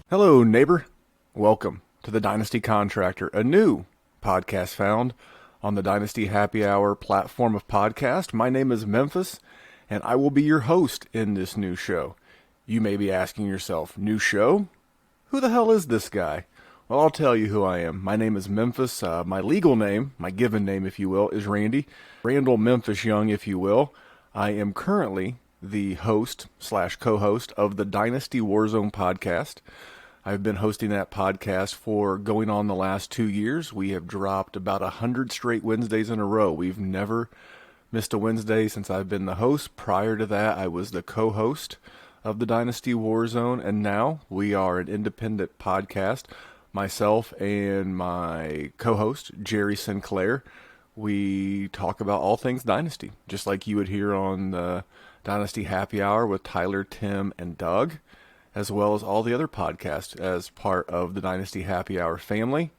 Hello, neighbor. Welcome to the Dynasty Contractor, a new podcast found on the Dynasty Happy Hour platform of podcast. My name is Memphis, and I will be your host in this new show. You may be asking yourself, new show? Who the hell is this guy? Well, I'll tell you who I am. My name is Memphis. My legal name, my given name, if you will, is Randy. Randall Memphis Young, if you will. I am currently the host / co-host of the Dynasty Warzone podcast. I've been hosting that podcast for going on the last 2 years. We have dropped about 100 straight Wednesdays in a row. We've never missed a Wednesday since I've been the host. Prior to that, I was the co-host of the Dynasty Warzone, and now we are an independent podcast. Myself and my co-host, Jerry Sinclair, we talk about all things Dynasty, just like you would hear on the Dynasty Happy Hour with Tyler, Tim, and Doug, as well as all the other podcasts as part of the Dynasty Happy Hour family.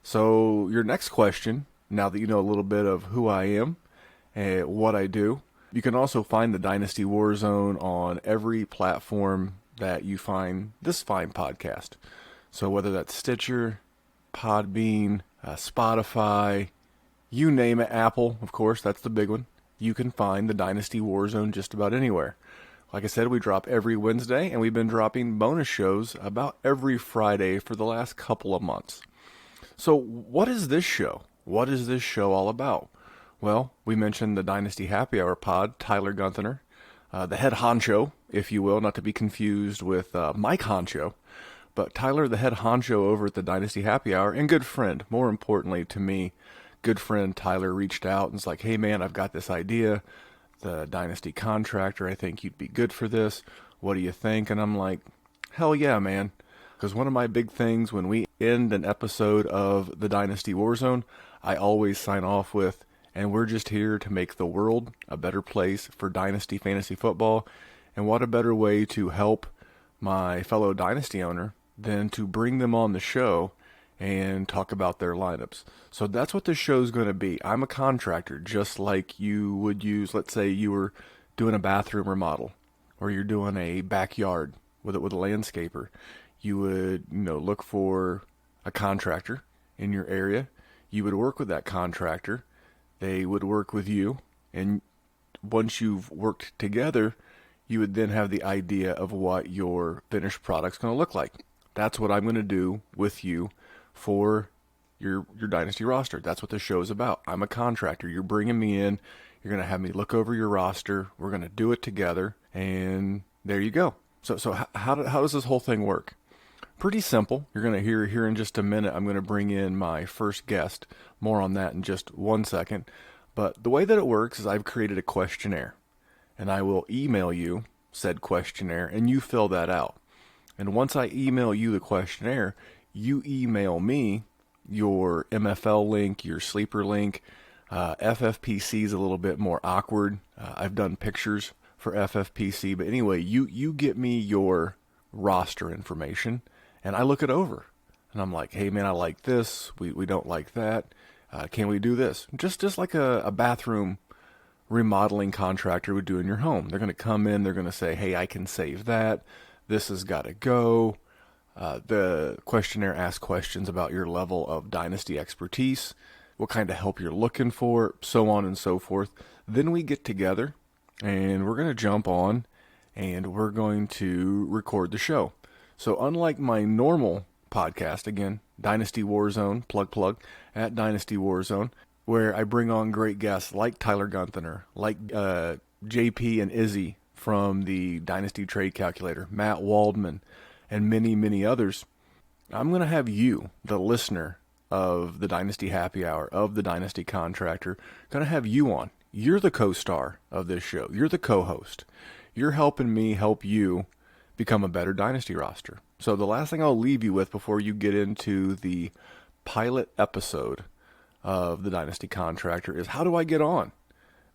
So your next question, now that you know a little bit of who I am and what I do, you can also find the Dynasty Warzone on every platform that you find this fine podcast. So whether that's Stitcher, Podbean, Spotify, you name it, Apple, of course, that's the big one. You can find the Dynasty Warzone just about anywhere. Like I said, we drop every Wednesday, and we've been dropping bonus shows about every Friday for the last couple of months. So what is this show? What is this show all about? Well, we mentioned the Dynasty Happy Hour pod, Tyler Gunther, the head honcho, if you will, not to be confused with Mike Honcho, but Tyler, the head honcho over at the Dynasty Happy Hour, and good friend, more importantly to me, good friend Tyler reached out and was like, hey man, I've got this idea, the Dynasty Contractor, I think you'd be good for this. What do you think? And I'm like, hell yeah, man. Because one of my big things when we end an episode of the Dynasty Warzone, I always sign off with, and we're just here to make the world a better place for Dynasty Fantasy Football. And what a better way to help my fellow Dynasty owner than to bring them on the show and talk about their lineups. So that's what this show is going to be. I'm a contractor, just like you would use, let's say you were doing a bathroom remodel, or you're doing a backyard with a landscaper. You would, look for a contractor in your area. You would work with that contractor. They would work with you, and once you've worked together, you would then have the idea of what your finished product's going to look like. That's what I'm going to do with you for your Dynasty roster. That's what this show is about. I'm a contractor. You're bringing me in. You're going to have me look over your roster. We're going to do it together, and there you go. So how does this whole thing work? Pretty simple. You're going to hear here in just a minute. I'm going to bring in my first guest. More on that in just 1 second. But the way that it works is I've created a questionnaire, and I will email you said questionnaire, and you fill that out. And once I email you the questionnaire, you email me your MFL link, your sleeper link. FFPC is a little bit more awkward. I've done pictures for FFPC, but anyway, you get me your roster information, and I look it over. And I'm like, hey man, I like this. We don't like that. Can we do this? Just like a bathroom remodeling contractor would do in your home. They're going to come in, they're going to say, hey, I can save that. This has got to go. The questionnaire asks questions about your level of Dynasty expertise, what kind of help you're looking for, so on and so forth. Then we get together, and we're going to jump on, and we're going to record the show. So unlike my normal podcast, again, Dynasty Warzone, plug, at Dynasty Warzone, where I bring on great guests like Tyler Gunther, like JP and Izzy from the Dynasty Trade Calculator, Matt Waldman, and many, many others, I'm going to have you, the listener of the Dynasty Happy Hour, of the Dynasty Contractor, going to have you on. You're the co-star of this show. You're the co-host. You're helping me help you become a better Dynasty roster. So the last thing I'll leave you with before you get into the pilot episode of the Dynasty Contractor is, how do I get on?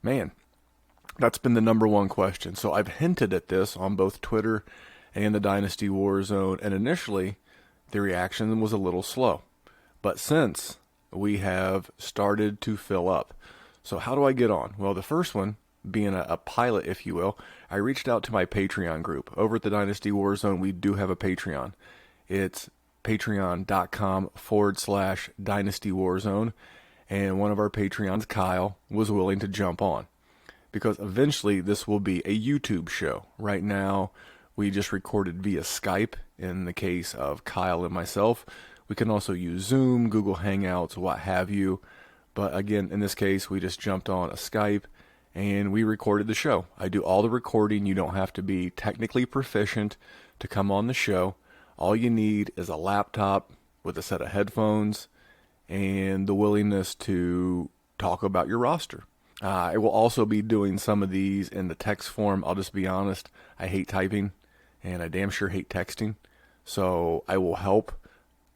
Man, that's been the number one question. So I've hinted at this on both Twitter and the Dynasty Warzone, and initially the reaction was a little slow. But since we have started to fill up. So how do I get on? Well, the first one, being a pilot, if you will, I reached out to my Patreon group. Over at the Dynasty Warzone, we do have a Patreon. It's patreon.com/Dynasty Warzone. And one of our Patreons, Kyle, was willing to jump on because eventually this will be a YouTube show. Right now, we just recorded via Skype in the case of Kyle and myself. We can also use Zoom, Google Hangouts, what have you. But again, in this case, we just jumped on a Skype and we recorded the show. I do all the recording. You don't have to be technically proficient to come on the show. All you need is a laptop with a set of headphones and the willingness to talk about your roster. I will also be doing some of these in the text form. I'll just be honest, I hate typing, and I damn sure hate texting. So I will help,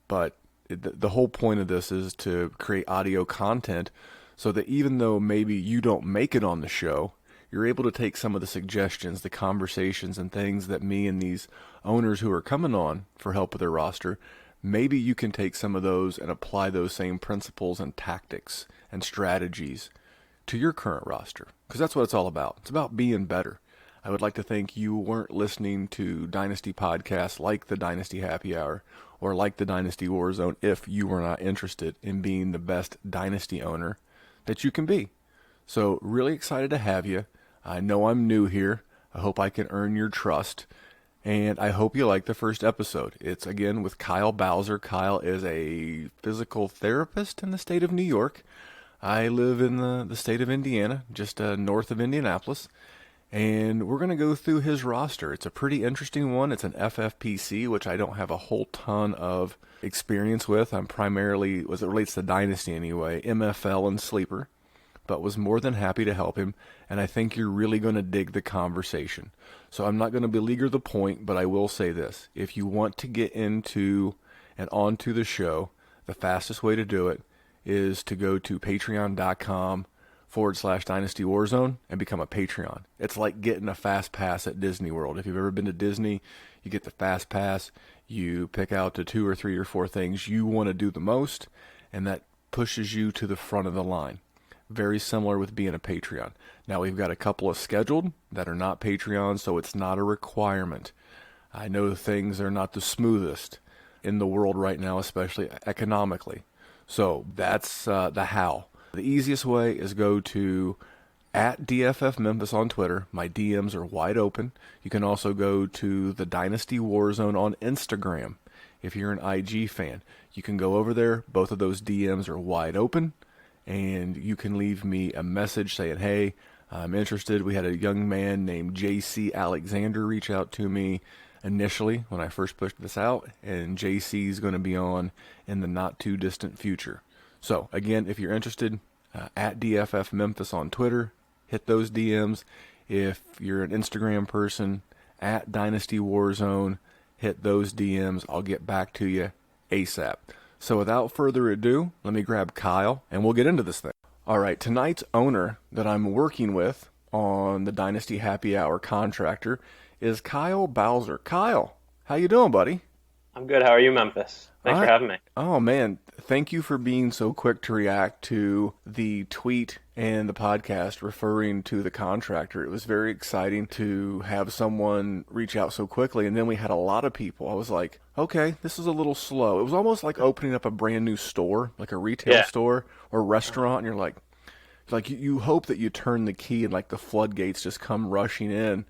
but the whole point of this is to create audio content so that even though maybe you don't make it on the show, you're able to take some of the suggestions, the conversations, and things that me and these owners who are coming on for help with their roster, maybe you can take some of those and apply those same principles and tactics and strategies to your current roster. Because that's what it's all about. It's about being better. I would like to think you weren't listening to Dynasty podcasts like the Dynasty Happy Hour or like the Dynasty Warzone if you were not interested in being the best Dynasty owner that you can be. So really excited to have you. I know I'm new here. I hope I can earn your trust. And I hope you like the first episode. It's, again, with Kyle Balzar. Kyle is a physical therapist in the state of New York. I live in the state of Indiana, just north of Indianapolis. And we're going to go through his roster. It's a pretty interesting one. It's an FFPC, which I don't have a whole ton of experience with. I'm primarily, as it relates to Dynasty anyway, MFL and Sleeper. But was more than happy to help him, and I think you're really going to dig the conversation. So I'm not going to beleaguer the point, but I will say this. If you want to get into and onto the show, the fastest way to do it is to go to patreon.com/Dynasty Warzone and become a Patreon. It's like getting a fast pass at Disney World. If you've ever been to Disney, you get the fast pass, you pick out the 2 or 3 or 4 things you want to do the most, and that pushes you to the front of the line. Very similar with being a Patreon. Now, we've got a couple of scheduled that are not Patreon, so it's not a requirement. I know things are not the smoothest in the world right now, especially economically. So that's the how. The easiest way is go to @DFF Memphis on Twitter. My DMs are wide open. You can also go to the Dynasty Warzone on Instagram. If you're an IG fan, you can go over there. Both of those DMs are wide open. And you can leave me a message saying, hey, I'm interested. We had a young man named JC Alexander reach out to me initially when I first pushed this out, and JC is going to be on in the not too distant future. So again, if you're interested, @DFF Memphis on Twitter, hit those DMs. If you're an Instagram person, @Dynasty Warzone, hit those DMs. I'll get back to you ASAP. So without further ado, let me grab Kyle, and we'll get into this thing. All right, tonight's owner that I'm working with on the Dynasty Happy Hour Contractor is Kyle Balzar. Kyle, how you doing, buddy? I'm good. How are you, Memphis? Thanks for having me. Oh, man. Thank you for being so quick to react to the tweet and the podcast referring to the contractor. It was very exciting to have someone reach out so quickly, and then we had a lot of people. I was like, okay, this is a little slow. It was almost like opening up a brand new store, like a retail store or restaurant, and you're like you hope that you turn the key and like the floodgates just come rushing in,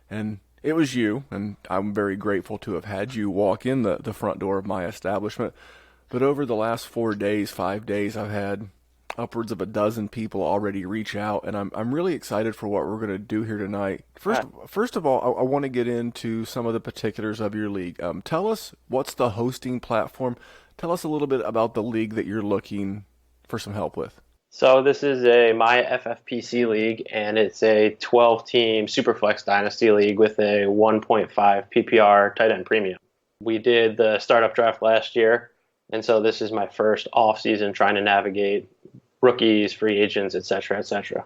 and it was you, and I'm very grateful to have had you walk in the front door of my establishment. But over the last 5 days, I've had upwards of a dozen people already reach out, and I'm really excited for what we're going to do here tonight. First of all, I want to get into some of the particulars of your league. Tell us, what's the hosting platform? Tell us a little bit about the league that you're looking for some help with. So this is my FFPC league, and it's a 12-team Superflex Dynasty league with a 1.5 PPR tight end premium. We did the startup draft last year, and so this is my first off-season trying to navigate rookies, free agents, et cetera, et cetera.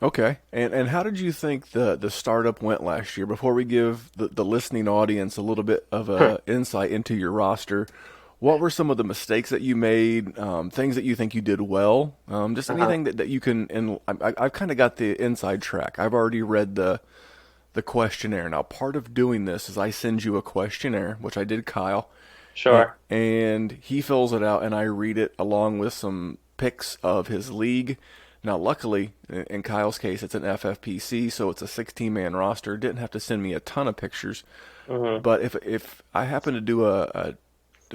Okay, and how did you think the startup went last year? Before we give the listening audience a little bit of a insight into your roster, what were some of the mistakes that you made, things that you think you did well, just anything that you can, and I've kind of got the inside track. I've already read the the questionnaire. Now, part of doing this is I send you a questionnaire, which I did Kyle, Sure. and he fills it out, and I read it along with some pics of his league. Now, luckily, in Kyle's case, it's an FFPC, so it's a 16-man roster. Didn't have to send me a ton of pictures. But if I happen to do a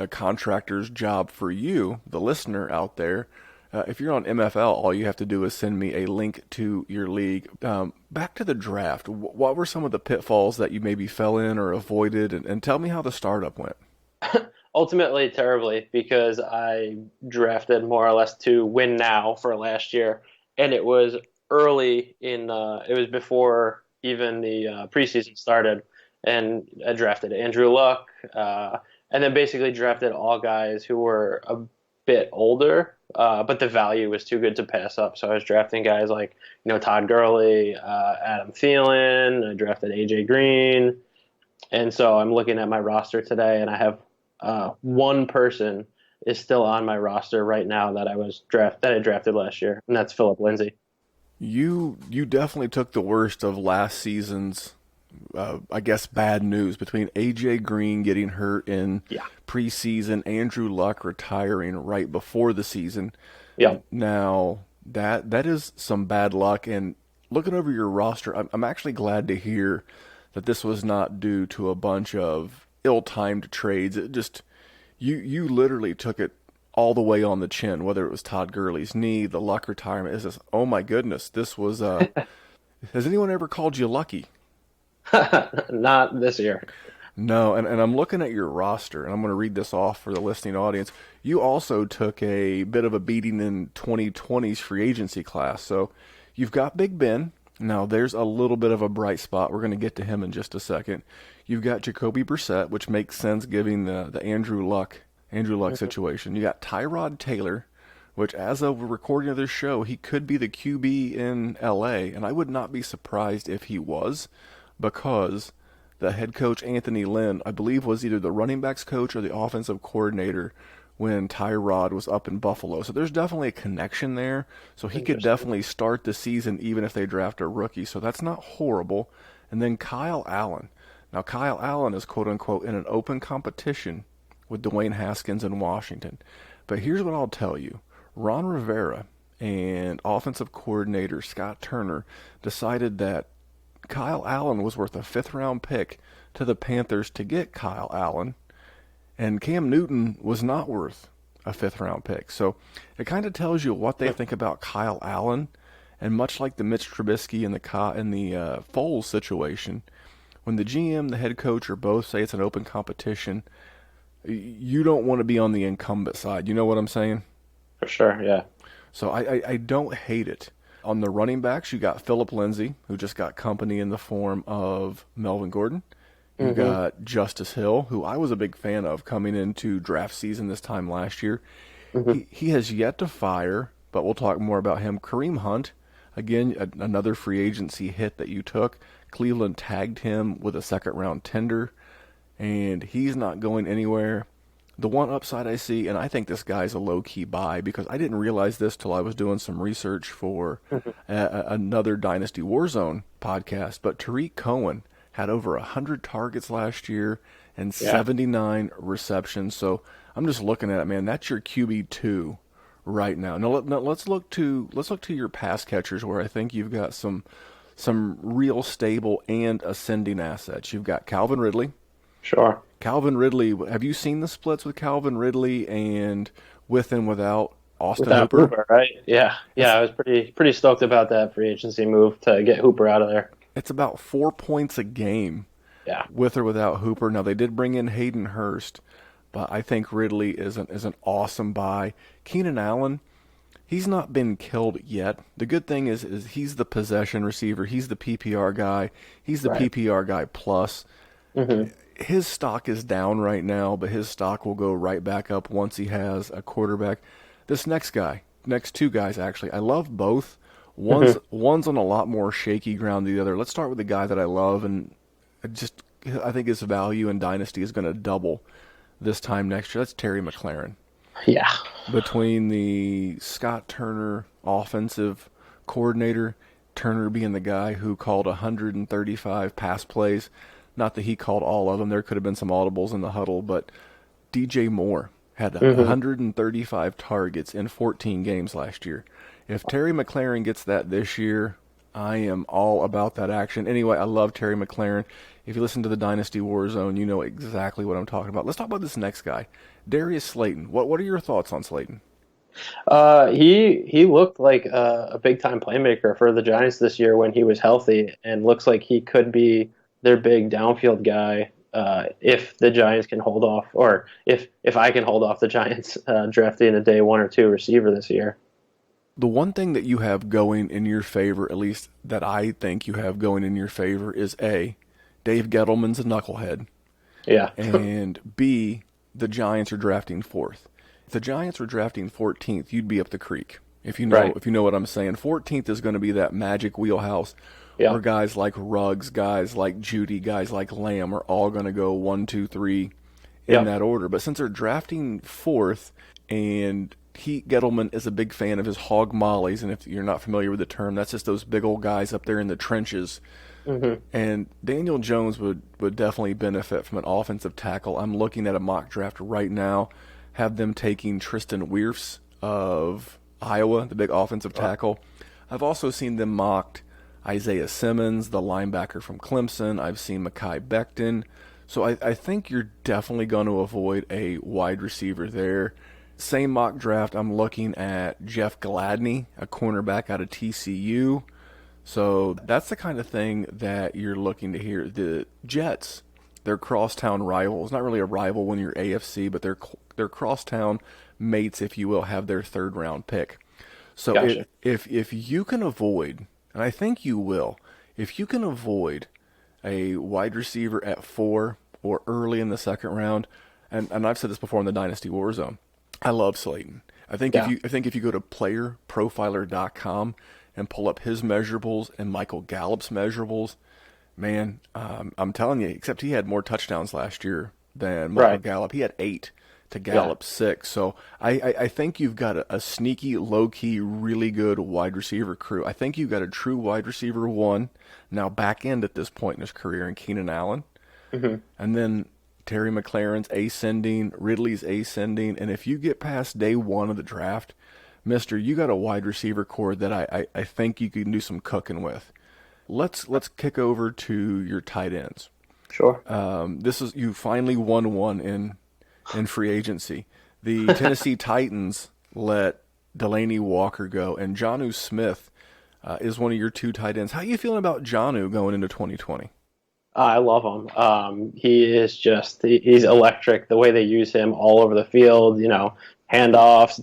contractor's job for you, the listener out there, if you're on MFL, all you have to do is send me a link to your league. Back to the draft, what were some of the pitfalls that you maybe fell in or avoided, and tell me how the startup went. Ultimately, terribly, because I drafted more or less to win now for last year, and it was early in. It was before even the preseason started, and I drafted Andrew Luck, and then basically drafted all guys who were a bit older, but the value was too good to pass up. So I was drafting guys like Todd Gurley, Adam Thielen. I drafted AJ Green, and so I'm looking at my roster today, and I have one person is still on my roster right now that I drafted last year, and that's Philip Lindsay. You definitely took the worst of last season's, I guess, bad news between AJ Green getting hurt in preseason, Andrew Luck retiring right before the season. Yeah. Now that is some bad luck. And looking over your roster, I'm actually glad to hear that this was not due to a bunch of ill-timed trades. It just you literally took it all the way on the chin, whether it was Todd Gurley's knee, the Luck retirement. Is this, oh my goodness, this was has anyone ever called you lucky? Not this year. No, and I'm looking at your roster, and I'm going to read this off for the listening audience. You also took a bit of a beating in 2020's free agency class. So you've got Big Ben. Now, there's a little bit of a bright spot. We're going to get to him in just a second. You've got Jacoby Brissett, which makes sense given the Andrew Luck situation. You got Tyrod Taylor, which as of recording of this show, he could be the QB in LA, and I would not be surprised if he was, because the head coach, Anthony Lynn, I believe was either the running backs coach or the offensive coordinator when Tyrod was up in Buffalo. So there's definitely a connection there. So he could definitely start the season even if they draft a rookie. So that's not horrible. And then Kyle Allen. Now, Kyle Allen is quote-unquote in an open competition with Dwayne Haskins in Washington. But here's what I'll tell you. Ron Rivera and offensive coordinator Scott Turner decided that Kyle Allen was worth a fifth-round pick to the Panthers to get Kyle Allen, and Cam Newton was not worth a fifth-round pick. So it kind of tells you what they think about Kyle Allen, and much like the Mitch Trubisky and the Foles situation, when the GM, the head coach, or both say it's an open competition, you don't want to be on the incumbent side. You know what I'm saying? For sure, yeah. So I don't hate it. On the running backs, you got Philip Lindsay, who just got company in the form of Melvin Gordon. You got Justice Hill, who I was a big fan of coming into draft season this time last year. He has yet to fire, but we'll talk more about him. Kareem Hunt, again, another free agency hit that you took. Cleveland tagged him with a second-round tender, and he's not going anywhere. The one upside I see, and I think this guy's a low-key buy because I didn't realize this till I was doing some research for another Dynasty Warzone podcast, but Tariq Cohen had over 100 targets last year and 79 receptions. So I'm just looking at it, man. That's your QB2 right now. Now let's look to your pass catchers, where I think you've got some real stable and ascending assets. You've got Calvin Ridley. Sure. Calvin Ridley, have you seen the splits with Calvin Ridley and with and without Austin Without Hooper? right? Yeah. I was pretty stoked about that free agency move to get Hooper out of there. It's about 4 points a game with or without Hooper. Now, they did bring in Hayden Hurst, but I think Ridley is an awesome buy. Keenan Allen, he's not been killed yet. The good thing is he's the possession receiver. He's the PPR guy. He's the PPR guy plus. His stock is down right now, but his stock will go right back up once he has a quarterback. This next two guys, actually, I love both. One's on a lot more shaky ground than the other. Let's start with the guy that I love, and I think his value in Dynasty is going to double this time next year. That's Terry McLaurin. Yeah. Between the Scott Turner offensive coordinator, Turner being the guy who called 135 pass plays. Not that he called all of them. There could have been some audibles in the huddle, but DJ Moore had 135 targets in 14 games last year. If Terry McLaurin gets that this year, I am all about that action. Anyway, I love Terry McLaurin. If you listen to the Dynasty Warzone, you know exactly what I'm talking about. Let's talk about this next guy, Darius Slayton. What are your thoughts on Slayton? He looked like a big time playmaker for the Giants this year when he was healthy, and looks like he could be their big downfield guy if the Giants can hold off, or if I can hold off the Giants drafting a day 1 or 2 receiver this year. The one thing that you have going in your favor, at least that I think you have going in your favor, is A, Dave Gettleman's a knucklehead. Yeah. And B, the Giants are drafting 4th. If the Giants were drafting 14th, you'd be up the creek. If you know what I'm saying. 14th is going to be that magic wheelhouse where guys like Ruggs, guys like Judy, guys like Lamb are all going to go 1, 2, 3 in that order. But since they're drafting 4th, and Gettleman is a big fan of his hog mollies, and if you're not familiar with the term, that's just those big old guys up there in the trenches. And Daniel Jones would definitely benefit from an offensive tackle. I'm looking at a mock draft right now, have them taking Tristan Wirfs of Iowa, the big offensive tackle. I've also seen them mocked Isaiah Simmons, the linebacker from Clemson. I've seen Mekhi Becton. So I think you're definitely going to avoid a wide receiver there. Same mock draft, I'm looking at Jeff Gladney, a cornerback out of TCU. So that's the kind of thing that you're looking to hear. The Jets, they're crosstown rivals. Not really a rival when you're AFC, but they're crosstown mates, if you will, have their 3rd round pick. So Gotcha. if you can avoid, and I think you will, if you can avoid a wide receiver at 4 or early in the 2nd round, and I've said this before in the Dynasty Warzone, I love Slayton. I think if you go to playerprofiler.com and pull up his measurables and Michael Gallup's measurables, man, I'm telling you, except he had more touchdowns last year than Michael Gallup. He had 8 to Gallup's 6. So I think you've got a sneaky, low-key, really good wide receiver crew. I think you've got a true wide receiver 1, now back end at this point in his career, in Keenan Allen. And then Terry McLaurin's ascending, Ridley's ascending, and if you get past day 1 of the draft, mister, you got a wide receiver core that I think you can do some cooking with. Let's kick over to your tight ends. Sure. You finally won one in free agency. The Tennessee Titans let Delaney Walker go, and Jonnu Smith is one of your 2 tight ends. How are you feeling about Jonnu going into 2020? I love him. He's electric. The way they use him all over the field, handoffs,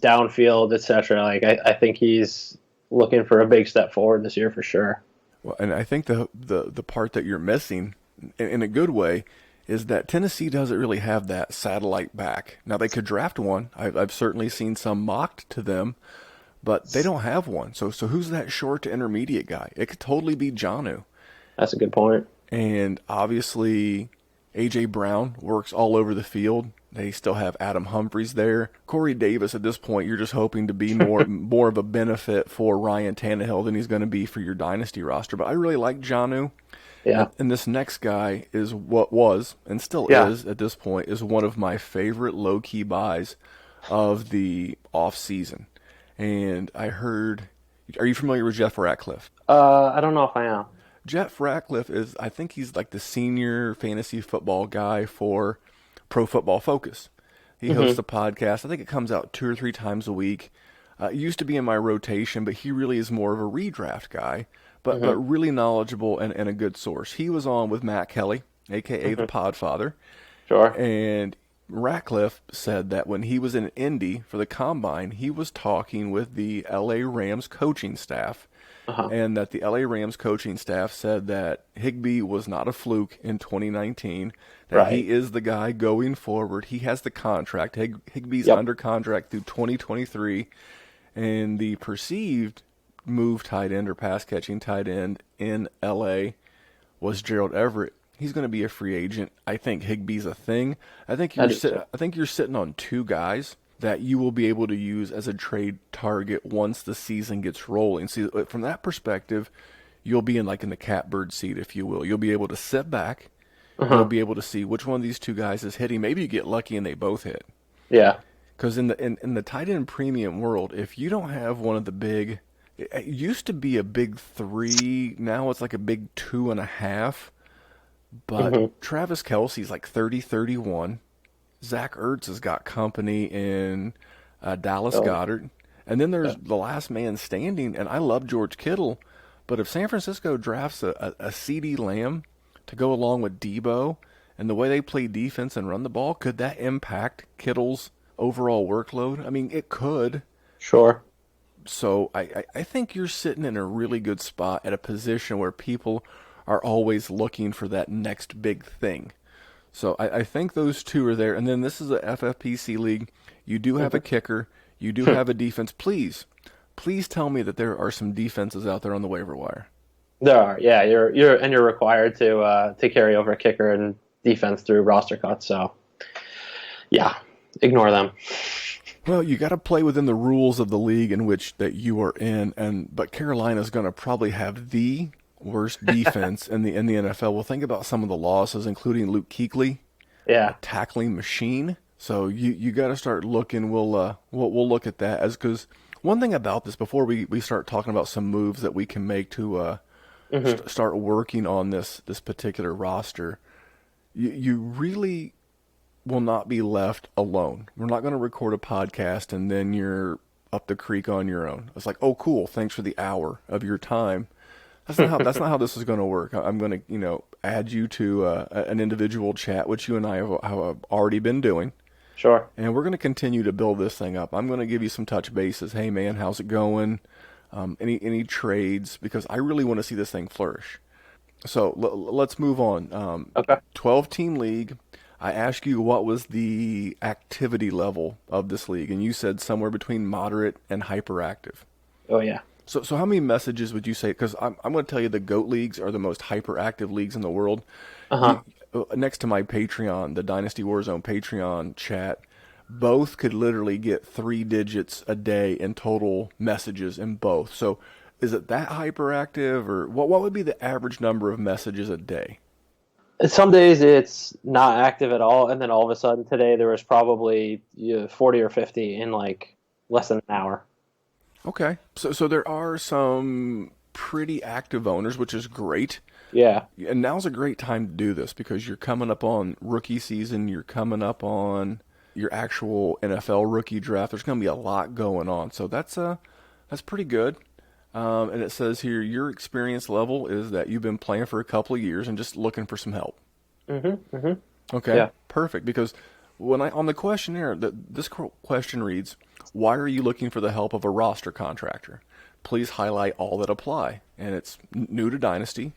downfield, etc. Like I think he's looking for a big step forward this year for sure. Well, and I think the part that you're missing, in a good way, is that Tennessee doesn't really have that satellite back. Now, they could draft one. I've certainly seen some mocked to them, but they don't have one. So who's that short to intermediate guy? It could totally be Jonnu. That's a good point. And obviously, A.J. Brown works all over the field. They still have Adam Humphries there. Corey Davis, at this point, you're just hoping to be more of a benefit for Ryan Tannehill than he's going to be for your dynasty roster. But I really like Jonnu. Yeah. And this next guy is what was, and still is at this point, is one of my favorite low-key buys of the off-season. And I heard, are you familiar with Jeff Ratcliffe? I don't know if I am. Jeff Ratcliffe I think he's like the senior fantasy football guy for Pro Football Focus. He hosts a podcast. I think it comes out 2 or 3 times a week. It used to be in my rotation, but he really is more of a redraft guy, but really knowledgeable and a good source. He was on with Matt Kelly, a.k.a. the Podfather. Sure. And Ratcliffe said that when he was in Indy for the Combine, he was talking with the L.A. Rams coaching staff, and that the L.A. Rams coaching staff said that Higbee was not a fluke in 2019, that he is the guy going forward. He has the contract. Higbee's under contract through 2023, and the perceived move tight end or pass-catching tight end in L.A. was Gerald Everett. He's going to be a free agent. I think Higbee's a thing. I think you're sitting on 2 guys that you will be able to use as a trade target once the season gets rolling. See, from that perspective, you'll be in the catbird seat, if you will. You'll be able to sit back. You'll Uh-huh. be able to see which one of these two guys is hitting. Maybe you get lucky and they both hit. Yeah. Because in the tight end premium world, if you don't have one of the big, it used to be a big three. Now it's like a big 2.5. But Hmm. Travis Kelce's like 30-31. Zach Ertz has got company in Dallas So, Goddard. And then yeah. there's the last man standing. And I love George Kittle. But if San Francisco drafts a CD Lamb to go along with Debo and the way they play defense and run the ball, could that impact Kittle's overall workload? I mean, it could. Sure. So I think you're sitting in a really good spot at a position where people are always looking for that next big thing. So I think those two are there. And then this is a FFPC league. You do have a kicker. You do have a defense. Please tell me that there are some defenses out there on the waiver wire. There are, yeah. You're required to carry over a kicker and defense through roster cuts. So, yeah, ignore them. Well, you got to play within the rules of the league in which that you are in, but Carolina's going to probably have the worst defense in the NFL. Well, think about some of the losses, including Luke Kuechly, a Yeah. tackling machine. So you got to start looking. We'll look at that as because one thing about this before we start talking about some moves that we can make to Hmm. start working on this particular roster. You really will not be left alone. We're not going to record a podcast and then you're up the creek on your own. It's like, oh, cool, thanks for the hour of your time. That's not how this is going to work. I'm going to add you to an individual chat, which you and I have already been doing, Sure. and we're going to continue to build this thing up. I'm going to give you some touch bases. Hey, man, how's it going? Any trades? Because I really want to see this thing flourish. So let's move on. Okay. 12-team league. I asked you what was the activity level of this league, and you said somewhere between moderate and hyperactive. Oh yeah. So how many messages would you say? Because I'm going to tell you the GOAT leagues are the most hyperactive leagues in the world. Uh-huh. Next to my Patreon, the Dynasty Warzone Patreon chat, both could literally get 3 digits a day in total messages in both. So is it that hyperactive, or what would be the average number of messages a day? Some days it's not active at all, and then all of a sudden today there was probably 40 or 50 in like less than an hour. Okay. So there are some pretty active owners, which is great. Yeah. And now's a great time to do this because you're coming up on rookie season. You're coming up on your actual NFL rookie draft. There's going to be a lot going on. So that's pretty good. And it says here your experience level is that you've been playing for a couple of years and just looking for some help. Mm-hmm. Mm-hmm. Okay, Yeah. perfect. Because when I on the questionnaire, this question reads, "Why are you looking for the help of a roster contractor? Please highlight all that apply." And it's new to Dynasty,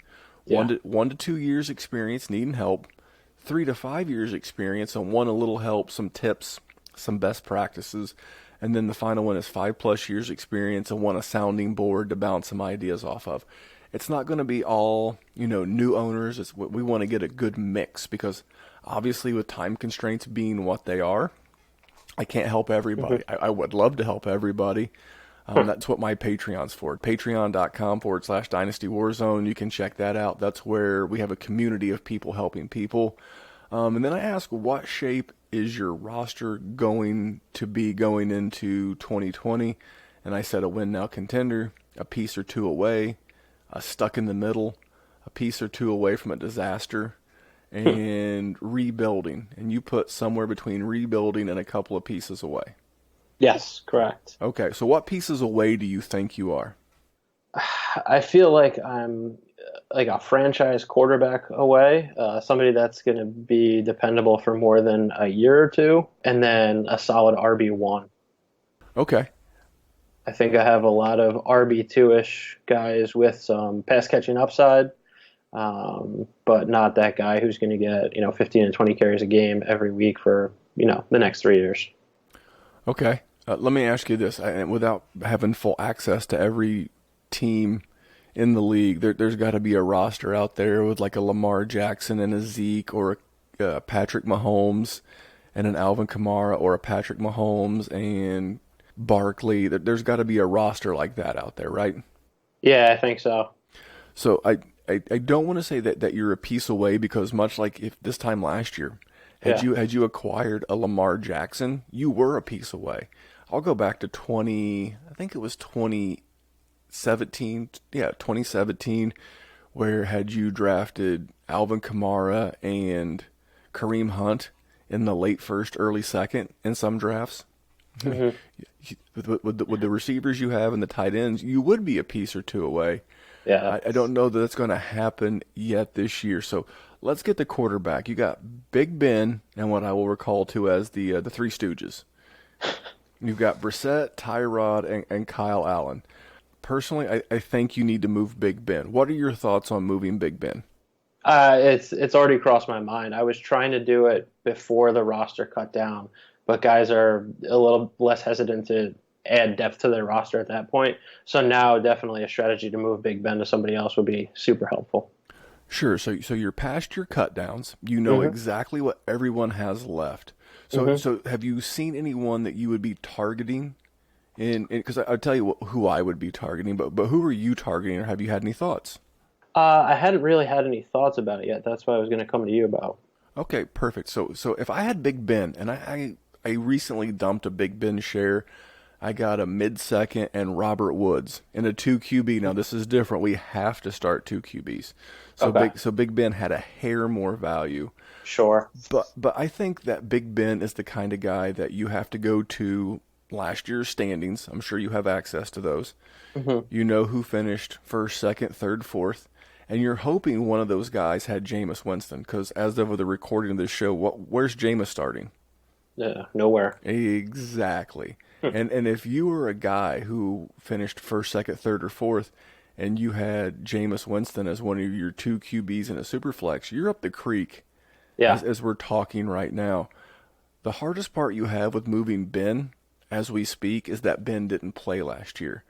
Yeah. 1 to 2 years experience needing help, 3 to 5 years experience and want a little help, some tips, some best practices, and then the final one is 5+ years experience and want a sounding board to bounce some ideas off of. It's not going to be all, new owners. It's what we want to get a good mix because obviously with time constraints being what they are, I can't help everybody. Mm-hmm. I would love to help everybody. That's what my Patreon's for. Patreon.com/Dynasty Warzone. You can check that out. That's where we have a community of people helping people. And then I ask, what shape is your roster going to be going into 2020? And I said a win now contender, a piece or two away, stuck in the middle, a piece or two away from a disaster, and rebuilding. And you put somewhere between rebuilding and a couple of pieces away. Yes, correct. Okay, so what pieces away do you think you are? I feel like I'm like a franchise quarterback away, somebody that's going to be dependable for more than a year or two, and then a solid RB1. Okay, I think I have a lot of RB2-ish guys with some pass catching upside, but not that guy who's going to get 15 and 20 carries a game every week for the next 3 years. okay. Let me ask you this, without having full access to every team in the league, there's got to be a roster out there with like a Lamar Jackson and a Zeke or a Patrick Mahomes and an Alvin Kamara or a Patrick Mahomes and Barkley. There's got to be a roster like that out there, right? Yeah, I think so. So I don't want to say that you're a piece away because much like if this time last year, Yeah. had you acquired a Lamar Jackson, you were a piece away. I'll go back to I think it was 2017, yeah, 2017, where had you drafted Alvin Kamara and Kareem Hunt in the late first, early second in some drafts, Hmm. with the receivers you have and the tight ends, you would be a piece or two away. Yeah. I don't know that that's going to happen yet this year. So let's get the quarterback. You got Big Ben and what I will recall to as the Three Stooges. You've got Brissett, Tyrod, and Kyle Allen. Personally, I think you need to move Big Ben. What are your thoughts on moving Big Ben? It's already crossed my mind. I was trying to do it before the roster cut down, but guys are a little less hesitant to add depth to their roster at that point. So now, definitely a strategy to move Big Ben to somebody else would be super helpful. Sure. So you're past your cut downs. You know Hmm. exactly what everyone has left. So have you seen anyone that you would be targeting? Because I'll tell you who I would be targeting, but who are you targeting, or have you had any thoughts? I hadn't really had any thoughts about it yet. That's what I was going to come to you about. Okay, perfect. So if I had Big Ben, and I recently dumped a Big Ben share, I got a mid second and Robert Woods in a two QB. Now this is different. We have to start two QBs. Okay, So Big Ben had a hair more value. sure. But I think that Big Ben is the kind of guy that you have to go to last year's standings. I'm sure you have access to those. Hmm. You know who finished first, second, third, fourth, and you're hoping one of those guys had Jameis Winston. Because as of the recording of this show, where's Jameis starting? Yeah, nowhere. Exactly. And if you were a guy who finished first, second, third, or fourth, and you had Jameis Winston as one of your two QBs in a super flex, you're up the creek Yeah, as we're talking right now. The hardest part you have with moving Ben as we speak is that Ben didn't play last year.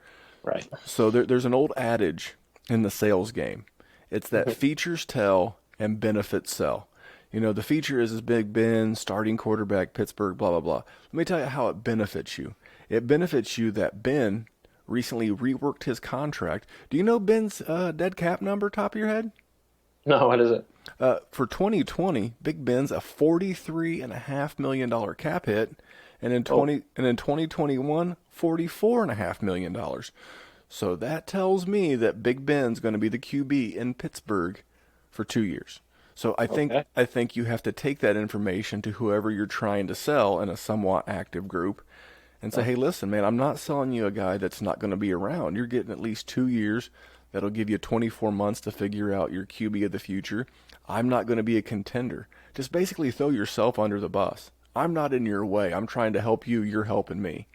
right. So there's an old adage in the sales game. It's that Hmm. features tell and benefits sell. You know, the feature is Big Ben, starting quarterback, Pittsburgh, blah, blah, blah. Let me tell you how it benefits you. It benefits you that Ben recently reworked his contract. Do you know Ben's dead cap number, top of your head? No, what is it? For 2020, Big Ben's a $43.5 million cap hit, and Oh, in 2021, $44.5 million. So that tells me that Big Ben's going to be the QB in Pittsburgh for 2 years. So okay. I think you have to take that information to whoever you're trying to sell in a somewhat active group and say, Oh, hey, listen, man, I'm not selling you a guy that's not going to be around. You're getting at least 2 years. That'll give you 24 months to figure out your QB of the future. I'm not going to be a contender. Just basically throw yourself under the bus. I'm not in your way. I'm trying to help you. You're helping me.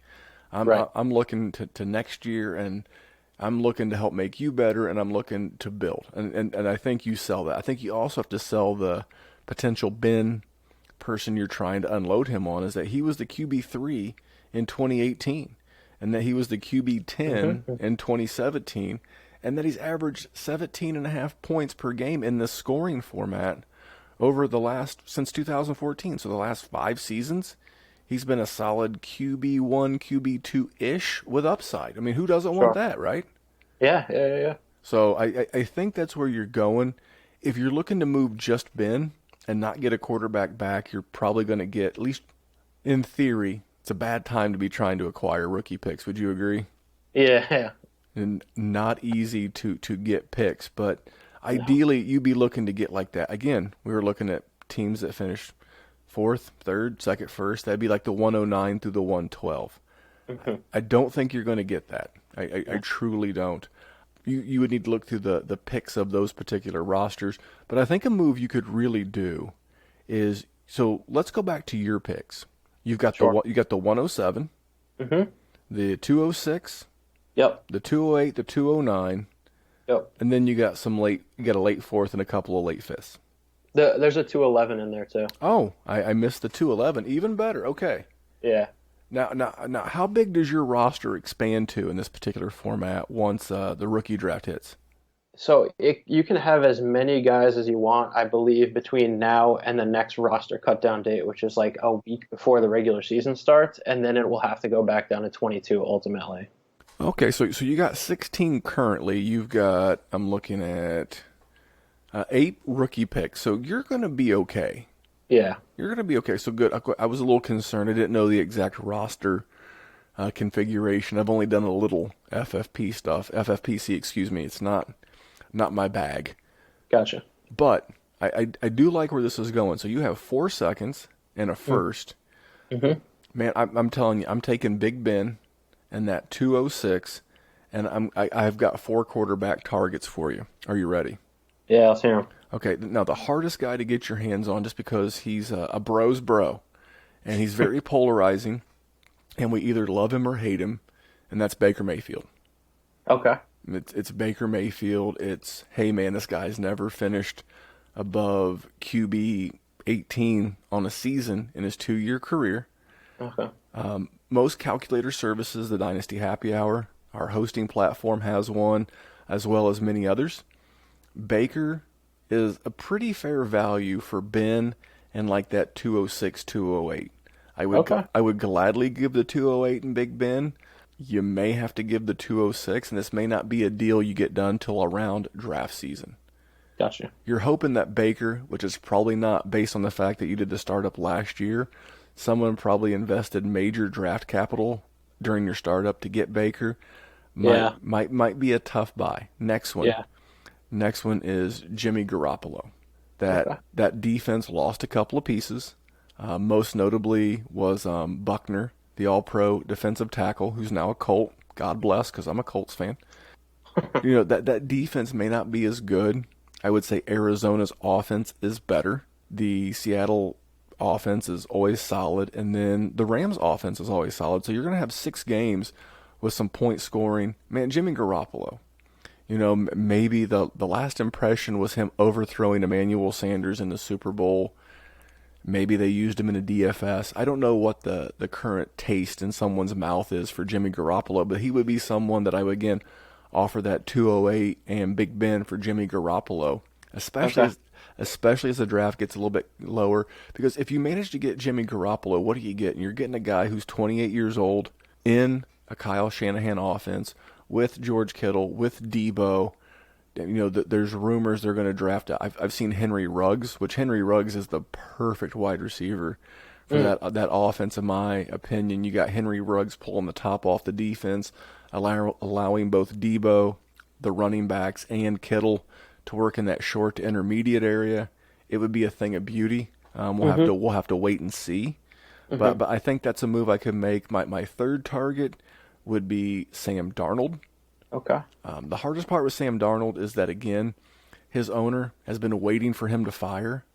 right. I'm looking to next year, and I'm looking to help make you better, and I'm looking to build. And I think you sell that. I think you also have to sell the potential Ben person you're trying to unload him on is that he was the QB3 in 2018, and that he was the QB10 Hmm. in 2017, and that he's averaged 17 and a half points per game in this scoring format over the last since 2014. So the last 5 seasons, he's been a solid QB1, QB2 ish with upside. I mean, who doesn't want Sure. that, right? Yeah, yeah, yeah, yeah. So I think that's where you're going. If you're looking to move just Ben and not get a quarterback back, you're probably going to get, at least in theory, it's a bad time to be trying to acquire rookie picks. Would you agree? Yeah, yeah. And not easy to get picks, but No. ideally you'd be looking to get like that. Again, we were looking at teams that finished fourth, third, second, first. That'd be like the 109 through the 112. Hmm. I don't think you're going to get that. I truly don't. You would need to look through the picks of those particular rosters. But I think a move you could really do is, so let's go back to your picks. Sure. You got the 107, Hmm. the 206, Yep. the 208, the 209, Yep. and then you got a late fourth and a couple of late fifths. There's a 211 in there too. Oh, I missed the 211. Even better. Okay. Yeah. Now, how big does your roster expand to in this particular format once the rookie draft hits? So you can have as many guys as you want, I believe, between now and the next roster cut down date, which is like a week before the regular season starts, and then it will have to go back down to 22 ultimately. Okay, so you got 16 currently. You've got, I'm looking at 8 rookie picks. So you're going to be okay. Yeah, You're going to be okay. So good. I was a little concerned. I didn't know the exact roster configuration. I've only done a little FFPC, excuse me. It's not my bag. gotcha. But I do like where this is going. So you have 4 seconds and a first. Mm-hmm. Man, I'm telling you, I'm taking Big Ben and that 206, and I've got 4 quarterback targets for you. Are you ready? Yeah, let's hear him. Okay, now the hardest guy to get your hands on, just because he's a bro's bro, and he's very polarizing, and we either love him or hate him, and that's Baker Mayfield. Okay. It's Baker Mayfield. It's, hey man, this guy's never finished above QB 18 on a season in his 2-year career. Okay. Most calculator services, the Dynasty Happy Hour, our hosting platform has one, as well as many others. Baker is a pretty fair value for Ben and like that 206, 208. Okay. I would gladly give the 208 and Big Ben. You may have to give the 206, and this may not be a deal you get done till around draft season. Gotcha. You're hoping that Baker, which is probably not based on the fact that you did the startup last year, someone probably invested major draft capital during your startup to get Baker. Yeah. Might be a tough buy. Next one. Yeah. Next one is Jimmy Garoppolo. Okay. That defense lost a couple of pieces. Most notably was Buckner, the All-Pro defensive tackle, who's now a Colt. God bless, because I'm a Colts fan. That defense may not be as good. I would say Arizona's offense is better. The Seattle offense is always solid, and then the Rams offense is always solid. So you're going to have 6 games with some point scoring. Man, Jimmy Garoppolo. Maybe the last impression was him overthrowing Emmanuel Sanders in the Super Bowl. Maybe they used him in a DFS. I don't know what the current taste in someone's mouth is for Jimmy Garoppolo, but he would be someone that I would, again, offer that 208 and Big Ben for Jimmy Garoppolo, especially as the draft gets a little bit lower. Because if you manage to get Jimmy Garoppolo, what do you get? You're getting a guy who's 28 years old in a Kyle Shanahan offense with George Kittle, with Debo. There's rumors they're going to draft. I've seen Henry Ruggs, which Henry Ruggs is the perfect wide receiver for that offense, in my opinion. You got Henry Ruggs pulling the top off the defense, allowing both Debo, the running backs, and Kittle to work in that short to intermediate area. It would be a thing of beauty. We'll have to wait and see. But I think that's a move I could make. My third target would be Sam Darnold. Okay. The hardest part with Sam Darnold is that, again, his owner has been waiting for him to fire,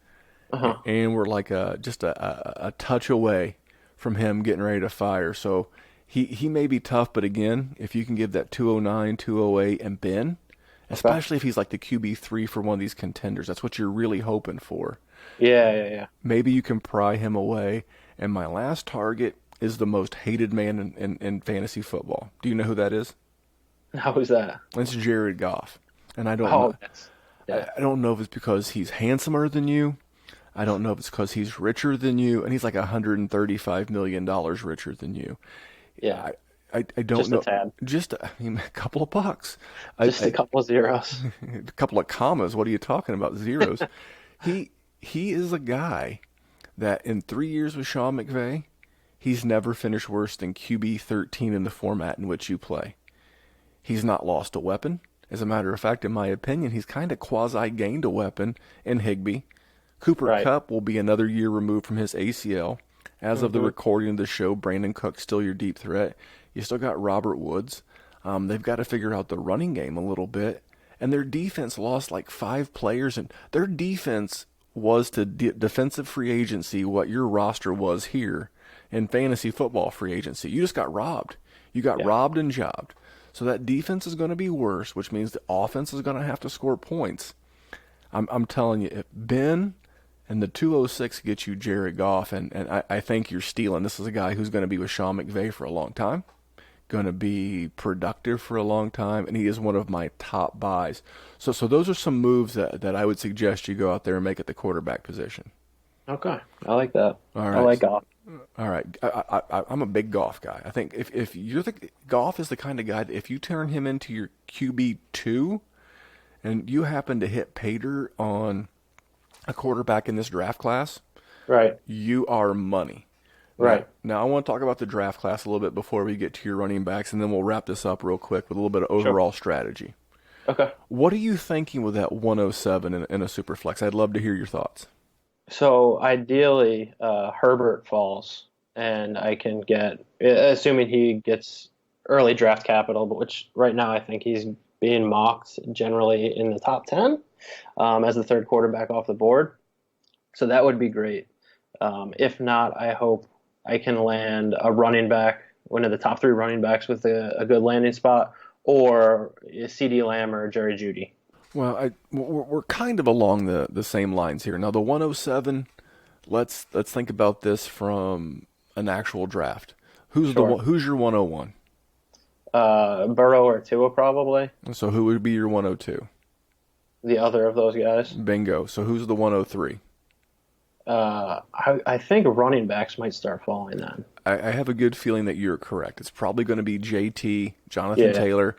and we're like just a touch away from him getting ready to fire. So he may be tough, but again, if you can give that 209, 208, and Ben, especially if he's like the QB3 for one of these contenders, that's what you're really hoping for. Yeah. Maybe you can pry him away. And my last target is the most hated man in fantasy football. Do you know who that is? How was that? It's Jared Goff. And I don't Oh, know. yeah. I don't know if it's because he's handsomer than you. I don't know if it's because he's richer than you, and he's like $135 million richer than you. Yeah. I don't know. Just a tad. A couple of bucks. Just a couple of zeros. A couple of commas. What are you talking about? Zeros. He is a guy that in 3 years with Sean McVay, he's never finished worse than QB 13 in the format in which you play. He's not lost a weapon. As a matter of fact, in my opinion, he's kind of quasi-gained a weapon in Higbee. Cooper Kupp will be another year removed from his ACL. As of the recording of the show, Brandon Cook's still your deep threat. You still got Robert Woods. They've got to figure out the running game a little bit. And their defense lost like 5 players. And their defense was to defensive free agency what your roster was here in fantasy football free agency. You just got robbed. You got robbed and jobbed. So that defense is going to be worse, which means the offense is going to have to score points. I'm telling you, if Ben and the 206 get you Jared Goff, and I think you're stealing. This is a guy who's going to be with Sean McVay for a long time, going to be productive for a long time, and he is one of my top buys. So those are some moves that I would suggest you go out there and make at the quarterback position. Okay. I like that. All right. I like Goff. All right, I'm a big Goff guy. I think if you're Goff is the kind of guy that if you turn him into your QB2 and you happen to hit Pater on a quarterback in this draft class, Right. you are money. Now, Right. now I want to talk about the draft class a little bit before we get to your running backs, and then we'll wrap this up real quick with a little bit of Sure. overall strategy. Okay. What are you thinking with that 107 in a super flex? I'd love to hear your thoughts. So ideally, Herbert falls, and I can get, assuming he gets early draft capital, but which right now I think he's being mocked generally in the top 10 as the third quarterback off the board. So that would be great. If not, I hope I can land a running back, one of the top three running backs with a good landing spot, or CD Lamb or Jerry Jeudy. Well, we're kind of along the same lines here. Now, the 107, let's think about this from an actual draft. Sure. Who's your 101? Burrow or Tua probably. So who would be your 102? The other of those guys. Bingo. So who's the 103? I think running backs might start falling then. I have a good feeling that you're correct. It's probably going to be JT, Jonathan Yeah. Taylor,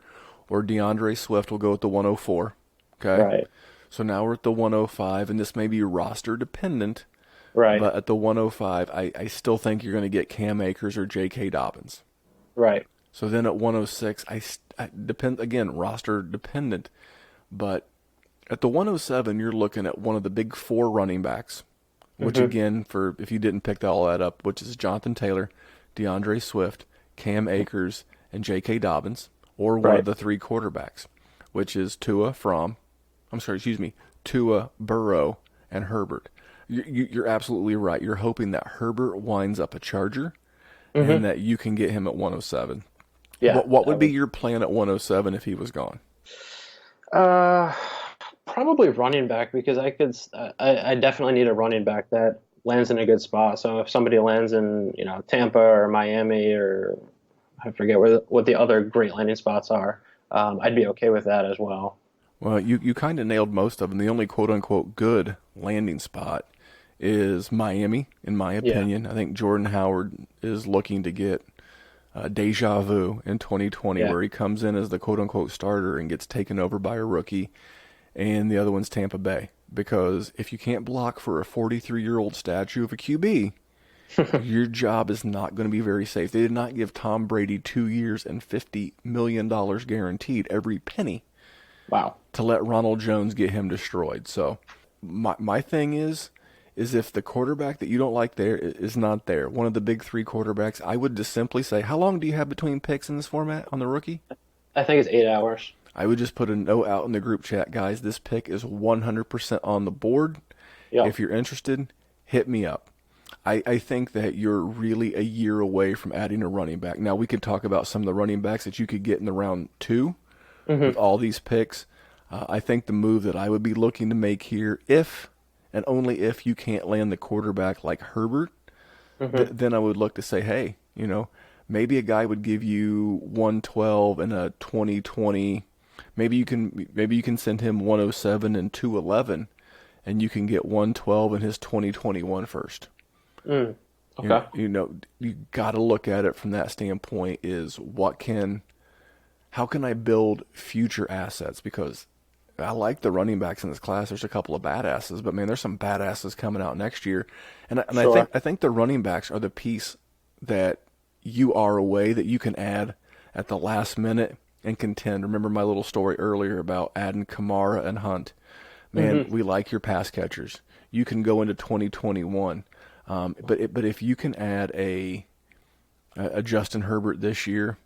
or DeAndre Swift will go at the 104. Okay? Right. So now we're at the 105, and this may be roster dependent, Right. but at the 105, I still think you're going to get Cam Akers or J.K. Dobbins. Right. So then at 106, I depend again, roster dependent, but at the 107, you're looking at one of the big four running backs, which again, for if you didn't pick all that up, which is Jonathan Taylor, DeAndre Swift, Cam Akers, and J.K. Dobbins, or one Right. of the three quarterbacks, which is Tua, Burrow, and Herbert. You're absolutely right. You're hoping that Herbert winds up a Charger, and that you can get him at 107. Yeah. What would be your plan at 107 if he was gone? Uh, Probably running back because I definitely need a running back that lands in a good spot. So if somebody lands in, Tampa or Miami or I forget what the other great landing spots are, I'd be okay with that as well. Well, you kind of nailed most of them. The only quote-unquote good landing spot is Miami, in my Yeah. opinion. I think Jordan Howard is looking to get deja vu in 2020 Yeah. where he comes in as the quote-unquote starter and gets taken over by a rookie, and the other one's Tampa Bay. Because if you can't block for a 43-year-old statue of a QB, your job is not going to be very safe. They did not give Tom Brady 2 years and $50 million guaranteed, every penny, Wow. to let Ronald Jones get him destroyed. So my thing is if the quarterback that you don't like there is not there, one of the big three quarterbacks, I would just simply say, how long do you have between picks in this format on the rookie? I think it's 8 hours. I would just put a note out in the group chat, guys, this pick is 100% on the board. Yeah. If you're interested, hit me up. I think that you're really a year away from adding a running back. Now, we could talk about some of the running backs that you could get in the round two with all these picks. I think the move that I would be looking to make here, if and only if you can't land the quarterback like Herbert, then I would look to say, hey, maybe a guy would give you 112 and a 2020. Maybe you can send him 107 and 211, and you can get 112 in his 2021 first. Okay. You got to look at it from that standpoint: is how can I build future assets? Because I like the running backs in this class. There's a couple of badasses, but man, there's some badasses coming out next year, and Sure. I think the running backs are the piece that you are away that you can add at the last minute and contend. Remember my little story earlier about adding Kamara and Hunt. Man, we like your pass catchers. You can go into 2021, but if you can add a Justin Herbert this year,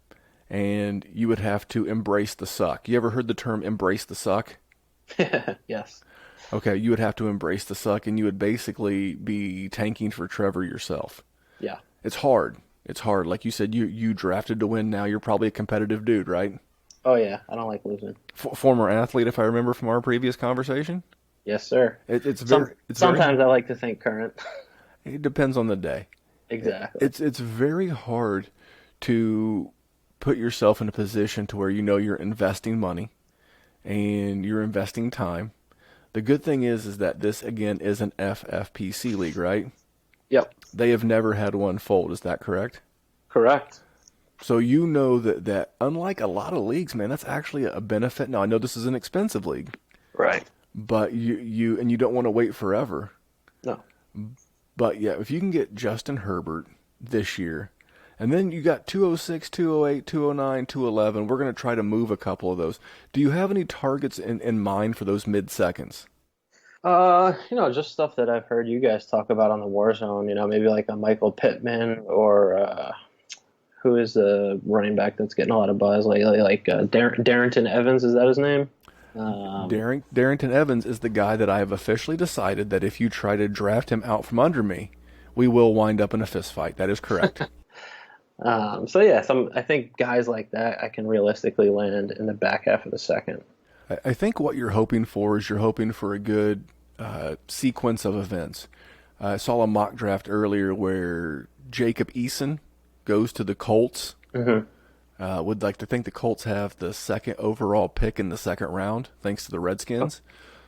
and you would have to embrace the suck. You ever heard the term embrace the suck? Yes. Okay, you would have to embrace the suck, and you would basically be tanking for Trevor yourself. Yeah. It's hard. It's hard. Like you said, you drafted to win. Now you're probably a competitive dude, right? Oh yeah. I don't like losing. Former athlete, if I remember from our previous conversation. Yes, sir. Sometimes I like to think current. it depends on the day. Exactly. It's very hard to put yourself in a position to where you're investing money and you're investing time. The good thing is that this again is an FFPC league, right? Yep. They have never had one fold. Is that correct? Correct. So you know that unlike a lot of leagues, man, that's actually a benefit. Now I know this is an expensive league, Right. but you don't want to wait forever. No. But yeah, if you can get Justin Herbert this year, and then you got 206, 208, 209, 211, we're going to try to move a couple of those. Do you have any targets in mind for those mid-seconds? Just stuff that I've heard you guys talk about on the War Zone, maybe like a Michael Pittman or who is the running back that's getting a lot of buzz, like Darrington Evans, is that his name? Darrington Evans is the guy that I have officially decided that if you try to draft him out from under me, we will wind up in a fist fight. That is correct. I think guys like that I can realistically land in the back half of the second. I think what you're hoping for is you're hoping for a good sequence of events. I saw a mock draft earlier where Jacob Eason goes to the Colts. Mm-hmm. Would like to think the Colts have the second overall pick in the second round, thanks to the Redskins.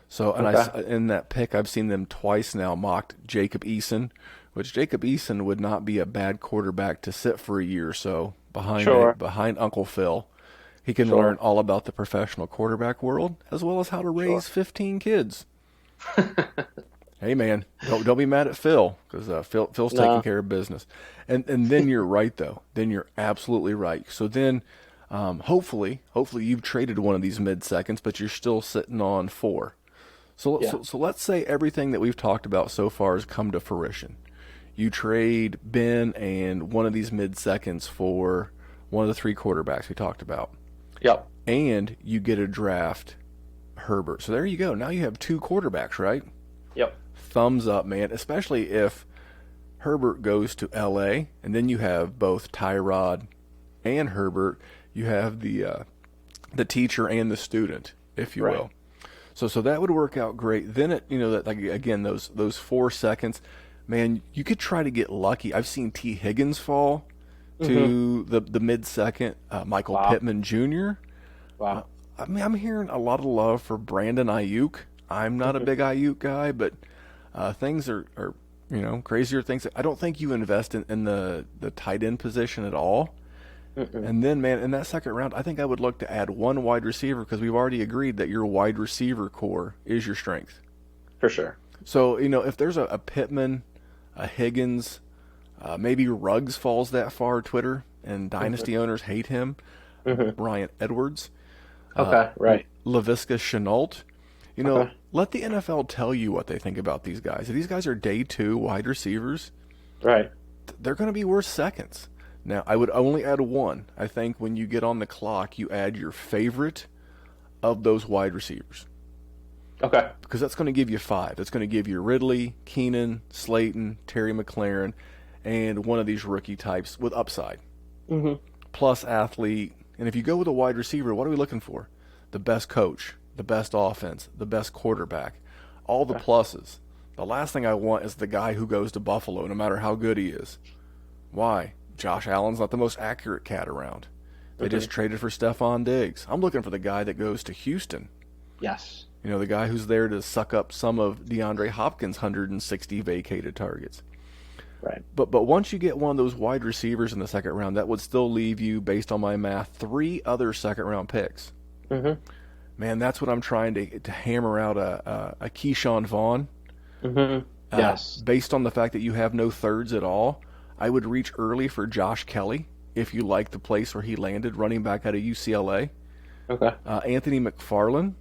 So, and Okay. in that pick, I've seen them twice now mocked Jacob Eason, which Jacob Eason would not be a bad quarterback to sit for a year or so behind Uncle Phil. He can Sure. learn all about the professional quarterback world as well as how to raise 15 kids. Hey man, don't be mad at Phil because Phil's No. taking care of business. And then you're right though. Then you're absolutely right. So then, hopefully you've traded one of these mid seconds, but you're still sitting on 4. So, Yeah. so let's say everything that we've talked about so far has come to fruition. You trade Ben and one of these mid seconds for one of the 3 quarterbacks we talked about, Yep. and you get a draft Herbert. So there you go. Now you have 2 quarterbacks, right? Yep. Thumbs up, man. Especially if Herbert goes to L.A. and then you have both Tyrod and Herbert. You have the teacher and the student, if you Right. will. So that would work out great. Then that like again those 4 seconds, man, you could try to get lucky. I've seen T. Higgins fall to the mid second. Michael Wow. Pittman Jr. Wow. I mean, I'm hearing a lot of love for Brandon Ayuk. I'm not a big Ayuk guy, but things are crazier things. I don't think you invest in the tight end position at all. And then, man, in that second round, I think I would look to add one wide receiver because we've already agreed that your wide receiver core is your strength. For sure. So, if there's a Pittman, a Higgins, maybe Ruggs falls that far, Twitter, and Dynasty owners hate him, Brian Edwards, Okay. Right. Laviska Shenault, Okay. let the NFL tell you what they think about these guys. If these guys are day 2 wide receivers, Right. they're going to be worth seconds. Now, I would only add one. I think when you get on the clock, you add your favorite of those wide receivers. Okay. Because that's going to give you 5. That's going to give you Ridley, Keenan, Slayton, Terry McLaurin, and one of these rookie types with upside. Plus athlete. And if you go with a wide receiver, what are we looking for? The best coach, the best offense, the best quarterback, all the pluses. The last thing I want is the guy who goes to Buffalo, no matter how good he is. Why? Josh Allen's not the most accurate cat around. They just traded for Stephon Diggs. I'm looking for the guy that goes to Houston. Yes. The guy who's there to suck up some of DeAndre Hopkins' 160 vacated targets. Right. But once you get one of those wide receivers in the second round, that would still leave you, based on my math, 3 other second-round picks. Man, that's what I'm trying to hammer out a Keyshawn Vaughn. Yes. Based on the fact that you have no thirds at all, I would reach early for Josh Kelly if you like the place where he landed, running back out of UCLA. Okay. Anthony McFarland.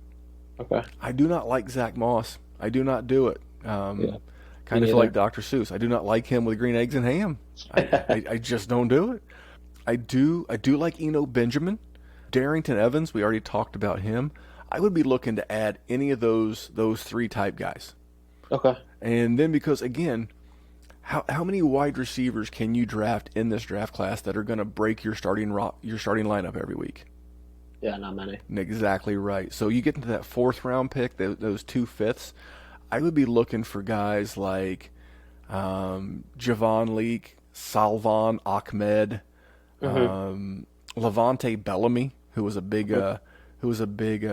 Okay. I do not like Zach Moss. I do not do it. Kind Me of feel neither. like Dr. Seuss. I do not like him with green eggs and ham. I just don't do it. I do like Eno Benjamin. Darrington Evans, we already talked about him. I would be looking to add any of those 3 type guys. Okay. And then because, again, how many wide receivers can you draft in this draft class that are going to break your starting lineup every week? Yeah, not many. Exactly right. So you get into that 4th round pick, those 2 fifths. I would be looking for guys like Javon Leak, Salvon Ahmed, Levante Bellamy, who was a big who was a big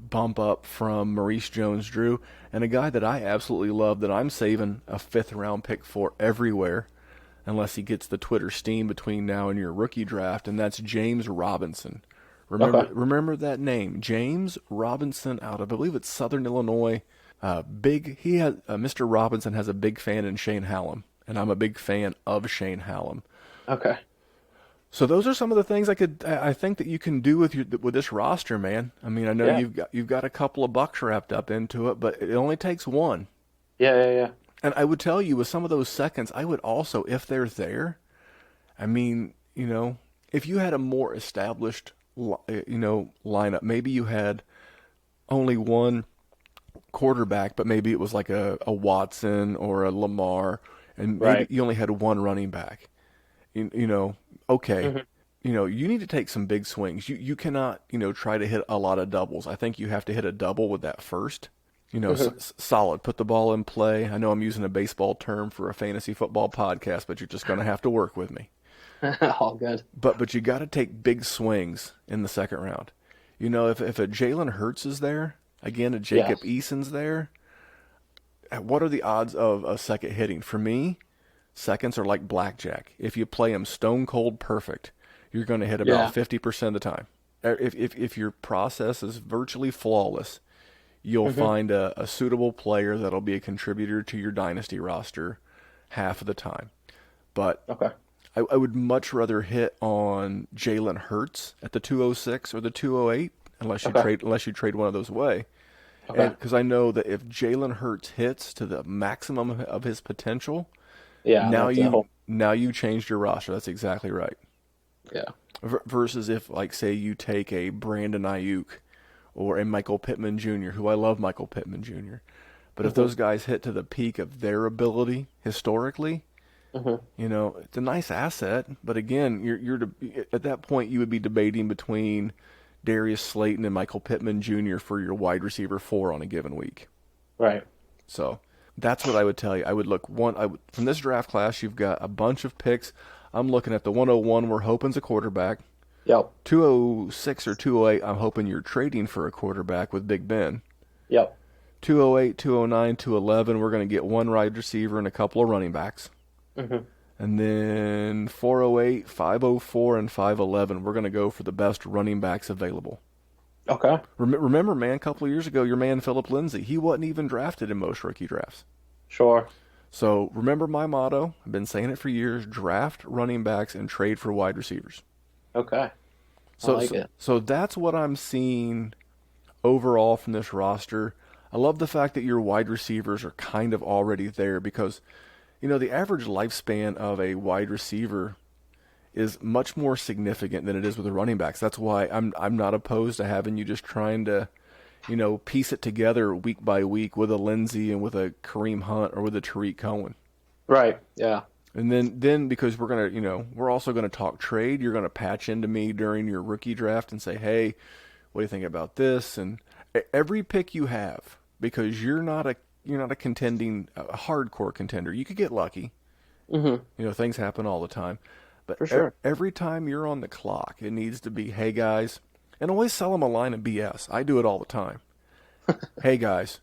bump up from Maurice Jones-Drew, and a guy that I absolutely love that I'm saving a fifth-round pick for everywhere, unless he gets the Twitter steam between now and your rookie draft, and that's James Robinson. Remember that name, James Robinson, out of, I believe it's Southern Illinois. Mr. Robinson has a big fan in Shane Hallam, and I'm a big fan of Shane Hallam. Okay. So those are some of the things I think that you can do with this roster, man. I mean, I know you've got a couple of bucks wrapped up into it, but it only takes one. Yeah. And I would tell you with some of those seconds, I would also, if they're there, I mean, if you had a more established, lineup, maybe you had only one quarterback, but maybe it was like a Watson or a Lamar, and maybe you only had one running back. Okay, you need to take some big swings. You cannot, try to hit a lot of doubles. I think you have to hit a double with that first. Solid. Put the ball in play. I know I'm using a baseball term for a fantasy football podcast, but you're just going to have to work with me. All good. But you got to take big swings in the second round. If a Jalen Hurts is there, again, a Jacob Eason's there, what are the odds of a second hitting? For me, seconds are like blackjack. If you play them stone cold perfect, you're going to hit about 50% of the time. If your process is virtually flawless, you'll find a suitable player that'll be a contributor to your dynasty roster half of the time. But I would much rather hit on Jalen Hurts at the 206 or the 208 unless you trade one of those away. Because I know that if Jalen Hurts hits to the maximum of his potential, now you changed your roster. That's exactly right. Yeah. Versus if, like, say you take a Brandon Ayuk or a Michael Pittman Jr., who I love Michael Pittman Jr., but if those guys hit to the peak of their ability historically, it's a nice asset. But again, you're at that point you would be debating between Darius Slayton and Michael Pittman Jr. for your wide receiver 4 on a given week. Right. So that's what I would tell you. I would look from this draft class. You've got a bunch of picks. I'm looking at the 101. We're hoping's a quarterback. Yep. 206 or 208. I'm hoping you're trading for a quarterback with Big Ben. Yep. 208, 209, 211. We're going to get one wide receiver and a couple of running backs. And then 408, 504, and 511, we're going to go for the best running backs available. Okay. Remember, man, a couple of years ago, your man Philip Lindsay, he wasn't even drafted in most rookie drafts. Sure. So remember my motto, I've been saying it for years, draft running backs and trade for wide receivers. Okay. I like it. So that's what I'm seeing overall from this roster. I love the fact that your wide receivers are kind of already there because the average lifespan of a wide receiver is much more significant than it is with the running backs. That's why I'm not opposed to having you just trying to, piece it together week by week with a Lindsey and with a Kareem Hunt or with a Tariq Cohen. Right. Yeah. And then because we're also gonna talk trade, you're gonna patch into me during your rookie draft and say, hey, what do you think about this? And every pick you have, because you're not a contending, a hardcore contender. You could get lucky. Things happen all the time. But for sure. Every time you're on the clock, it needs to be, hey, guys, and always sell them a line of BS. I do it all the time. Hey, guys,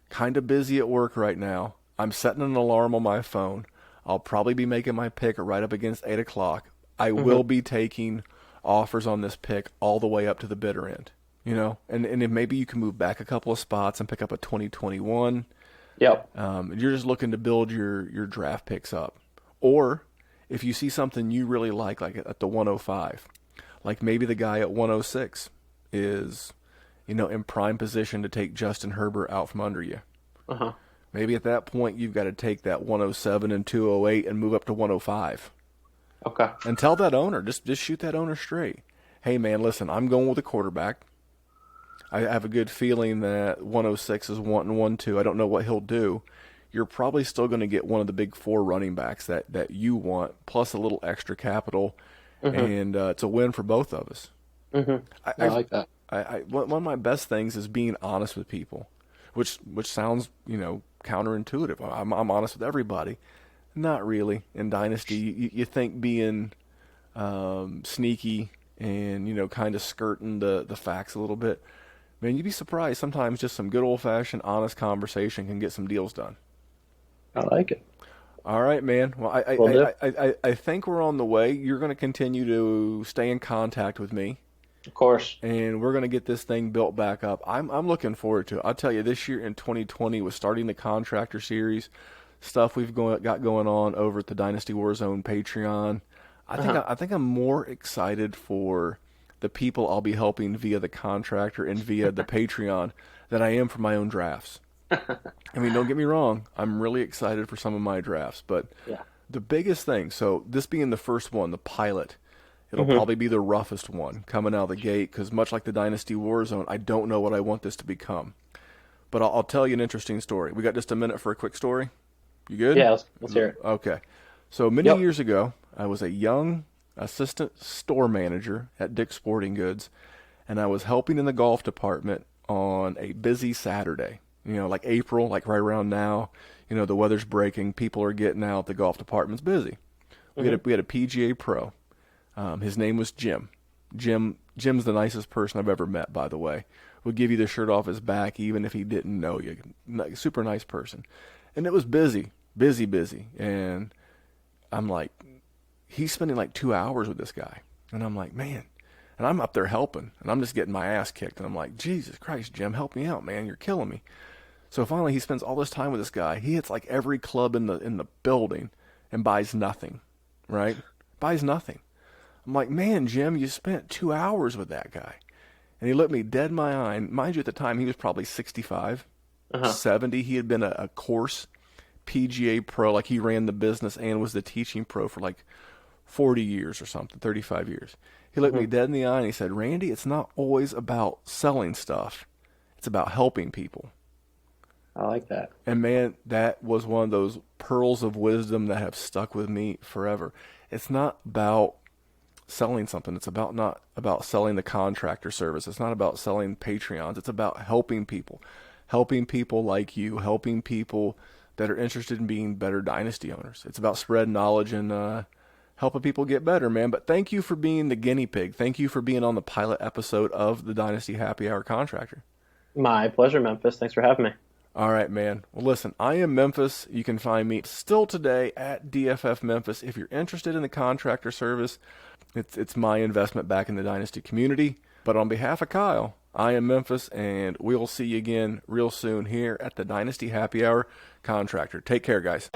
kind of busy at work right now. I'm setting an alarm on my phone. I'll probably be making my pick right up against 8 o'clock. I will be taking offers on this pick all the way up to the bitter end. And if maybe you can move back a couple of spots and pick up a 2021. Yep. You're just looking to build your draft picks up. Or if you see something you really like at the 105, like maybe the guy at 106 is, in prime position to take Justin Herbert out from under you. Maybe at that point you've got to take that 107 and 208 and move up to 105. Okay. And tell that owner, just shoot that owner straight. Hey, man, listen, I'm going with a quarterback. I have a good feeling that 106 is wanting 1-2. I don't know what he'll do. You're probably still going to get one of the big 4 running backs that you want, plus a little extra capital, and it's a win for both of us. I like that. One of my best things is being honest with people, which sounds counterintuitive. I'm honest with everybody. Not really. In Dynasty, you think being sneaky and, kind of skirting the facts a little bit. Man, you'd be surprised. Sometimes just some good old-fashioned, honest conversation can get some deals done. I like it. All right, man. Well, Will do. I think we're on the way. You're going to continue to stay in contact with me, Of course. and we're going to get this thing built back up. I'm looking forward to it. I'll tell you, this year in 2020 was starting the Contractor Series, got going on over at the Dynasty Warzone Patreon. I think I'm more excited for the people I'll be helping via the Contractor and via the Patreon than I am for my own drafts. I mean, don't get me wrong. I'm really excited for some of my drafts, but Yeah. the biggest thing, so this being the first one, the pilot, it'll probably be the roughest one coming out of the gate because much like the Dynasty Warzone, I don't know what I want this to become. But I'll tell you an interesting story. We got just a minute for a quick story? You good? Yeah, let's hear it. Okay. So many Yep. years ago, I was a young assistant store manager at Dick's Sporting Goods, and I was helping in the golf department on a busy Saturday. Like April, like right around now, the weather's breaking, people are getting out, the golf department's busy. We had a PGA pro. His name was Jim. Jim's the nicest person I've ever met, by the way. Would give you the shirt off his back even if he didn't know you. Super nice person. And it was busy. And I'm like, he's spending like 2 hours with this guy. And I'm like, man. And I'm up there helping. And I'm just getting my ass kicked. And I'm like, Jesus Christ, Jim, help me out, man. You're killing me. So finally he spends all this time with this guy. He hits like every club in the building and buys nothing. Right? Buys nothing. I'm like, man, Jim, you spent 2 hours with that guy. And he looked me dead in my eye. And mind you, at the time, he was probably 65, 70. He had been a course PGA pro, like he ran the business and was the teaching pro for like 40 years or something, 35 years. He looked me dead in the eye and he said, Randy, it's not always about selling stuff. It's about helping people. I like that. And man, that was one of those pearls of wisdom that have stuck with me forever. It's not about selling something. It's not about selling the contractor service. It's not about selling Patreons. It's about helping people like you, helping people that are interested in being better Dynasty owners. It's about spreading knowledge and helping people get better, man. But thank you for being the guinea pig. Thank you for being on the pilot episode of the Dynasty Happy Hour Contractor. My pleasure, Memphis. Thanks for having me. All right, man. Well, listen, I am Memphis. You can find me still today at DFF Memphis. If you're interested in the contractor service, it's my investment back in the Dynasty community. But on behalf of Kyle, I am Memphis, and we'll see you again real soon here at the Dynasty Happy Hour Contractor. Take care, guys.